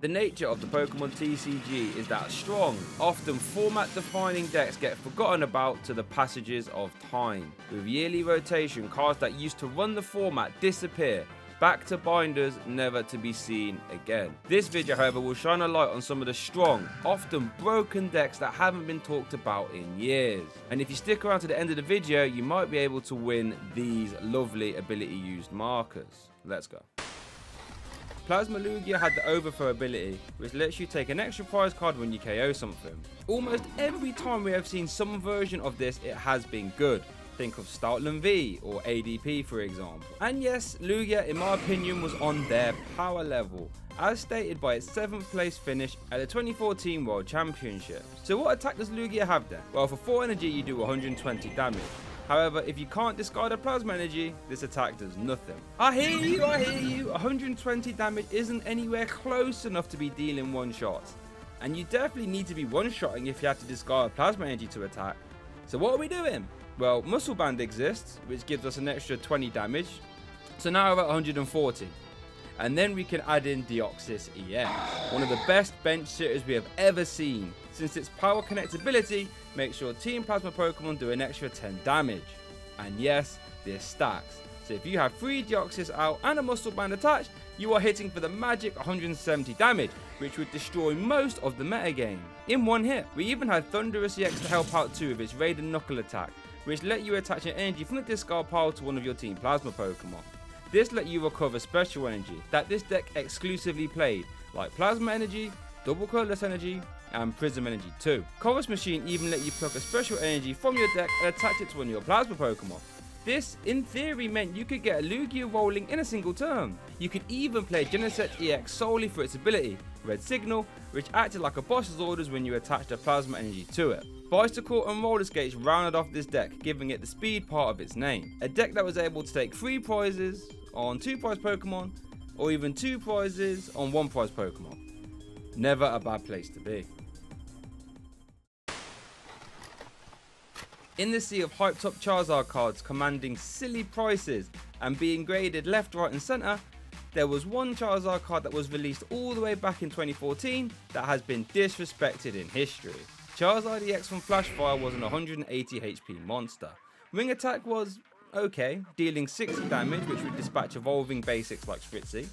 The nature of the Pokemon TCG is that strong, often format-defining decks get forgotten about to the passages of time. With yearly rotation, cards that used to run the format disappear, back to binders, never to be seen again. This video, however, will shine a light on some of the strong, often broken decks that haven't been talked about in years. And if you stick around to the end of the video, you might be able to win these lovely ability-used markers. Let's go. Plasma Lugia had the overthrow ability, which lets you take an extra prize card when you KO something. Almost every time we have seen some version of this, it has been good. Think of Stoutland V or ADP for example. And yes, Lugia in my opinion was on their power level, as stated by its 7th place finish at the 2014 World Championship. So what attack does Lugia have then? Well, for 4 energy you do 120 damage. However, if you can't discard a plasma energy, this attack does nothing. I hear you, 120 damage isn't anywhere close enough to be dealing one shots. And you definitely need to be one-shotting if you have to discard plasma energy to attack. So what are we doing? Well, Muscle Band exists, which gives us an extra 20 damage. So now we're at 140. And then we can add in Deoxys EX, one of the best bench sitters we have ever seen, since its power connectability makes your Team Plasma Pokemon do an extra 10 damage. And yes, this stacks. So if you have 3 Deoxys out and a Muscle Band attached, you are hitting for the magic 170 damage, which would destroy most of the metagame in one hit. We even had Thundurus EX to help out too with its Raid and Knuckle attack, which let you attach an energy from the discard pile to one of your Team Plasma Pokemon. This let you recover special energy that this deck exclusively played, like Plasma Energy, Double Colorless Energy, and Prism Energy too. Chorus Machine even let you pluck a special energy from your deck and attach it to one of your Plasma Pokemon. This, in theory, meant you could get a Lugia rolling in a single turn. You could even play Genesect EX solely for its ability, Red Signal, which acted like a boss's orders when you attached a plasma energy to it. Bicycle and Roller Skates rounded off this deck, giving it the speed part of its name. A deck that was able to take 3 prizes on 2 prize Pokemon, or even 2 prizes on 1 prize Pokemon. Never a bad place to be. In the sea of hyped up Charizard cards commanding silly prices and being graded left, right and centre, there was one Charizard card that was released all the way back in 2014 that has been disrespected in history. Charizard EX from Flashfire was an 180 HP monster. Wing attack was okay, dealing 60 damage which would dispatch evolving basics like Spritzy.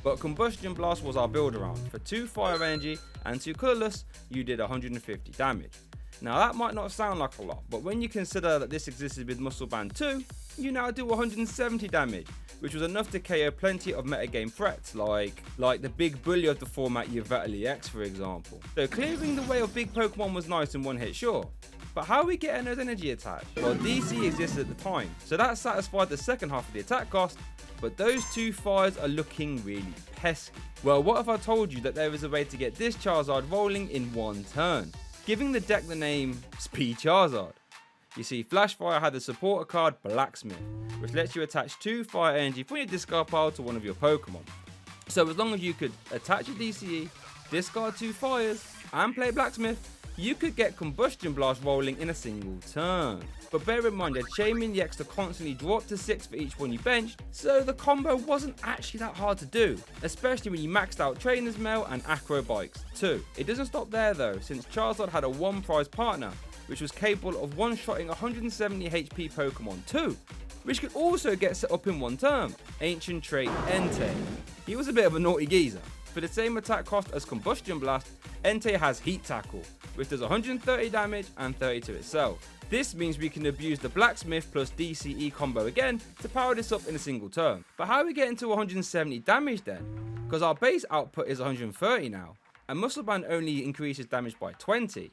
But Combustion Blast was our build around. For 2 fire energy and 2 colourless, you did 150 damage. Now that might not sound like a lot, but when you consider that this existed with Muscle Band 2, you now do 170 damage, which was enough to KO plenty of metagame threats like the big bully of the format Yveltal EX for example. So clearing the way of big Pokemon was nice in one hit, sure. But how are we getting those energy attacks? Well, DC existed at the time, so that satisfied the second half of the attack cost, but those 2 fires are looking really pesky. Well, what if I told you that there is a way to get this Charizard rolling in 1 turn? Giving the deck the name Speed Charizard. You see, Flashfire had the supporter card Blacksmith, which lets you attach 2 fire energy from your discard pile to one of your Pokemon. So as long as you could attach a DCE, discard 2 fires, and play Blacksmith, you could get Combustion Blast rolling in a single turn. But bear in mind, you had Shaman EX to constantly draw up to 6 for each one you benched, so the combo wasn't actually that hard to do, especially when you maxed out Trainer's Mail and Acro Bikes too. It doesn't stop there though, since Charizard had a 1 prize partner, which was capable of one-shotting 170 HP Pokemon too, which could also get set up in 1 turn. Ancient Trait Entei. He was a bit of a naughty geezer. For the same attack cost as Combustion Blast, Entei has Heat Tackle, which does 130 damage and 30 to itself. This means we can abuse the Blacksmith plus DCE combo again to power this up in a single turn. But how are we getting to 170 damage then? Because our base output is 130 now, and Muscle Band only increases damage by 20.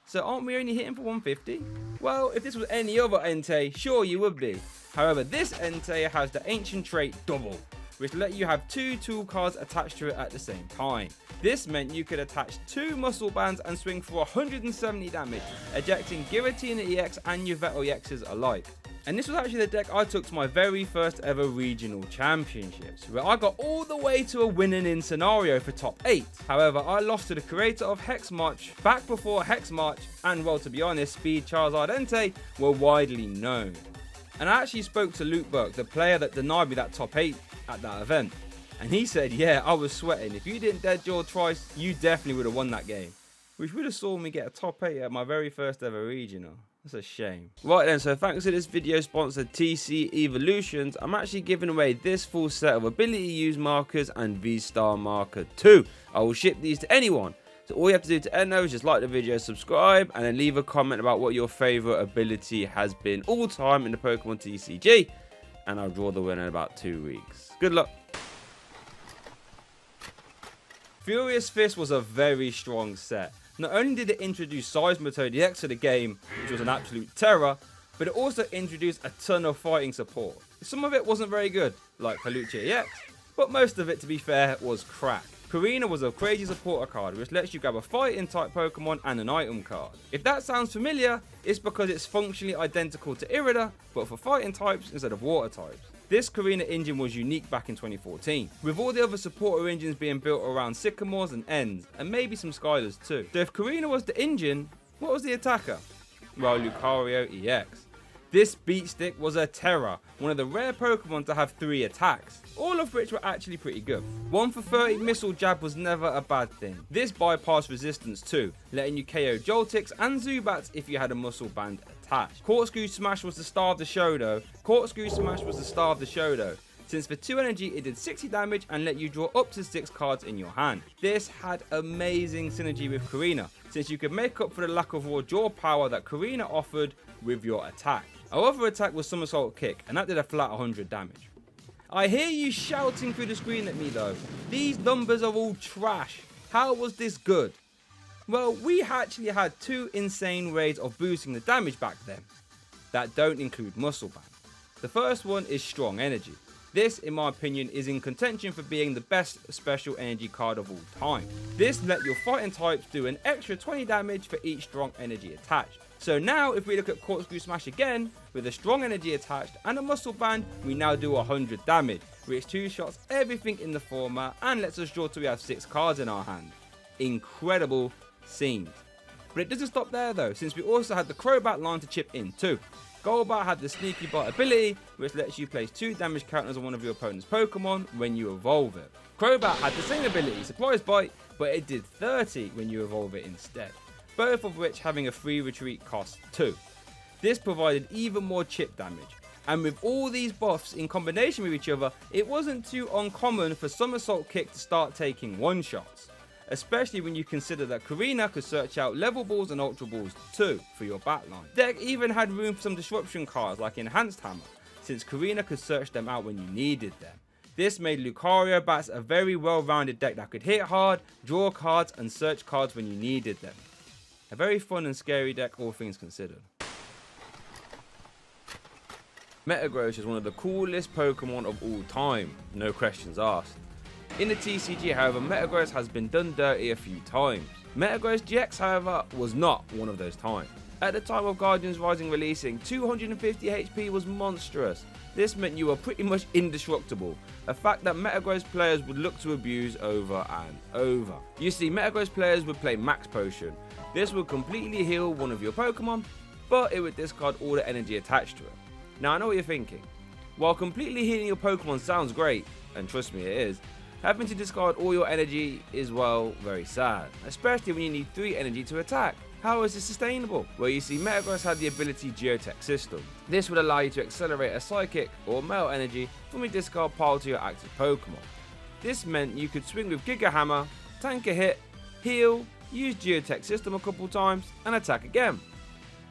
So aren't we only hitting for 150? Well, if this was any other Entei, sure you would be. However, this Entei has the Ancient Trait Double, which let you have 2 tool cards attached to it at the same time. This meant you could attach 2 Muscle Bands and swing for 170 damage, ejecting Giratina EX and Yveltal EXs alike. And this was actually the deck I took to my very first ever regional championships, where I got all the way to a winning in scenario for top 8. However, I lost to the creator of Hex March back before Hex March, and well, to be honest, Speed Charizard Entei were widely known. And I actually spoke to Luke Burke, the player that denied me that top 8 at that event. And he said, yeah, I was sweating. If you didn't dead jaw twice, you definitely would have won that game. Which would have saw me get a top 8 at my very first ever regional. That's a shame. Right then, so thanks to this video sponsor TC Evolutions, I'm actually giving away this full set of ability use markers and V-Star marker 2. I will ship these to anyone. So all you have to do to enter is just like the video, subscribe, and then leave a comment about what your favourite ability has been all time in the Pokemon TCG. And I'll draw the winner in about 2 weeks. Good luck. Furious Fist was a very strong set. Not only did it introduce Seismitoad EX to the game, which was an absolute terror, but it also introduced a ton of fighting support. Some of it wasn't very good, like Hawlucha EX, but most of it, to be fair, was crap. Karina was a crazy supporter card, which lets you grab a fighting type Pokemon and an item card. If that sounds familiar, it's because it's functionally identical to Irida, but for fighting types instead of water types. This Karina engine was unique back in 2014, with all the other supporter engines being built around Sycamores and Ends, and maybe some Skylers too. So if Karina was the engine, what was the attacker? Well, Lucario EX. This beat stick was a terror, one of the rare Pokemon to have 3 attacks, all of which were actually pretty good. 1 for 30 missile jab was never a bad thing. This bypassed resistance too, letting you KO Joltix and Zubats if you had a muscle band attached. Corkscrew Smash was the star of the show though. Since for 2 energy it did 60 damage and let you draw up to 6 cards in your hand. This had amazing synergy with Karina, since you could make up for the lack of raw draw power that Karina offered with your attack. Our other attack was Somersault Kick, and that did a flat 100 damage. I hear you shouting through the screen at me though. These numbers are all trash. How was this good? Well, we actually had 2 insane ways of boosting the damage back then that don't include Muscle Band. The first one is Strong Energy. This, in my opinion, is in contention for being the best special energy card of all time. This let your fighting types do an extra 20 damage for each strong energy attached. So now, if we look at Corkscrew Smash again, with a strong energy attached and a muscle band, we now do 100 damage, which 2-shots everything in the format and lets us draw till we have 6 cards in our hand. Incredible scenes. But it doesn't stop there though, since we also had the Crobat line to chip in too. Golbat had the Sneaky Bite ability, which lets you place 2 damage counters on one of your opponent's Pokemon when you evolve it. Crobat had the same ability, Surprise Bite, but it did 30 when you evolve it instead. Both of which having a free retreat cost too. This provided even more chip damage. And with all these buffs in combination with each other, it wasn't too uncommon for Somersault Kick to start taking 1-shots. Especially when you consider that Karina could search out level balls and ultra balls too for your backline. Deck even had room for some disruption cards like Enhanced Hammer, since Karina could search them out when you needed them. This made Lucario Bats a very well-rounded deck that could hit hard, draw cards and search cards when you needed them. A very fun and scary deck, all things considered. Metagross is one of the coolest Pokemon of all time, no questions asked. In the TCG, however, Metagross has been done dirty a few times. Metagross GX, however, was not one of those times. At the time of Guardians Rising releasing, 250 HP was monstrous. This meant you were pretty much indestructible, a fact that Metagross players would look to abuse over and over. You see, Metagross players would play Max Potion. This would completely heal one of your Pokemon, but it would discard all the energy attached to it. Now I know what you're thinking. While completely healing your Pokemon sounds great, and trust me it is, having to discard all your energy is, well, very sad, especially when you need 3 energy to attack. How is this sustainable? Well, you see, Metagross had the ability Geotech System. This would allow you to accelerate a Psychic or Male energy from a discard pile to your active Pokemon. This meant you could swing with Giga Hammer, tank a hit, heal, use Geotech System a couple times, and attack again.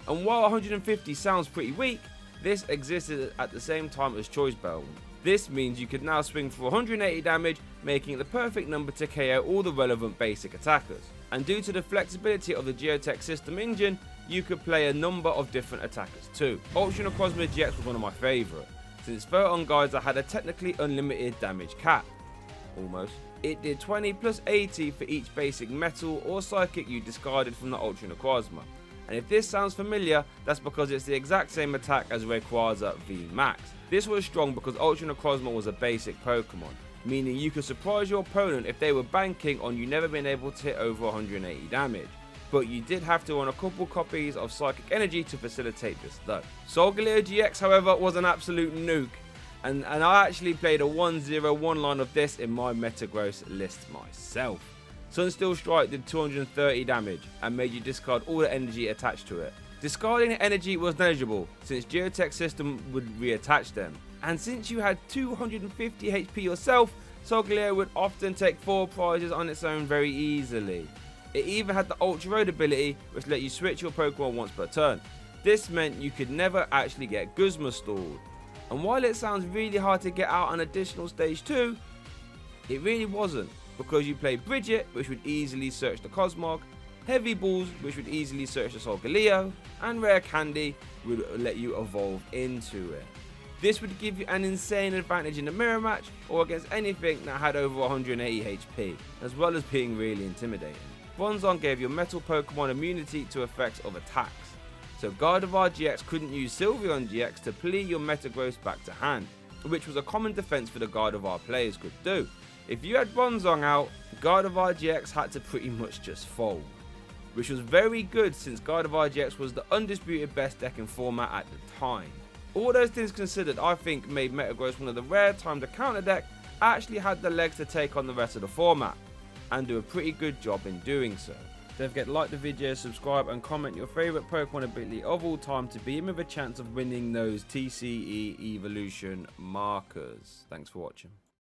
And while 150 sounds pretty weak, this existed at the same time as Choice Bell. This means you could now swing for 180 damage, making it the perfect number to KO all the relevant basic attackers. And due to the flexibility of the Geotech System engine, you could play a number of different attackers too. Ultra Necrozma GX was one of my favourite, since Photon Geyser had a technically unlimited damage cap. Almost. It did 20 plus 80 for each basic metal or psychic you discarded from the Ultra Necrozma. And if this sounds familiar, that's because it's the exact same attack as Rayquaza V Max. This was strong because Ultra Necrozma was a basic Pokemon, meaning you could surprise your opponent if they were banking on you never being able to hit over 180 damage. But you did have to run a couple copies of Psychic Energy to facilitate this though. Solgaleo GX, however, was an absolute nuke. And I actually played a 1-0 line of this in my Metagross list myself. Sunsteel Strike did 230 damage and made you discard all the energy attached to it. Discarding the energy was negligible since Geotech system would reattach them. And since you had 250 HP yourself, Solgaleo would often take 4 prizes on its own very easily. It even had the Ultra Road ability which let you switch your Pokemon once per turn. This meant you could never actually get Guzma stalled. And while it sounds really hard to get out on additional stage 2, it really wasn't, because you play Bridget, which would easily search the Cosmog, Heavy Balls, which would easily search the Solgaleo, and Rare Candy would let you evolve into it. This would give you an insane advantage in a mirror match or against anything that had over 180 HP, as well as being really intimidating. Bronzong gave your metal Pokemon immunity to effects of attacks, so Gardevoir GX couldn't use Sylveon GX to plea your Metagross back to hand, which was a common defense for the Gardevoir players could do. If you had Bronzong out, Gardevoir GX had to pretty much just fold, which was very good since Gardevoir GX was the undisputed best deck in format at the time. All those things considered, I think made Metagross one of the rare times a counter deck actually had the legs to take on the rest of the format, and do a pretty good job in doing so. Don't forget to like the video, subscribe and comment your favourite Pokemon ability of all time to be in with a chance of winning those TCE Evolution markers. Thanks for watching.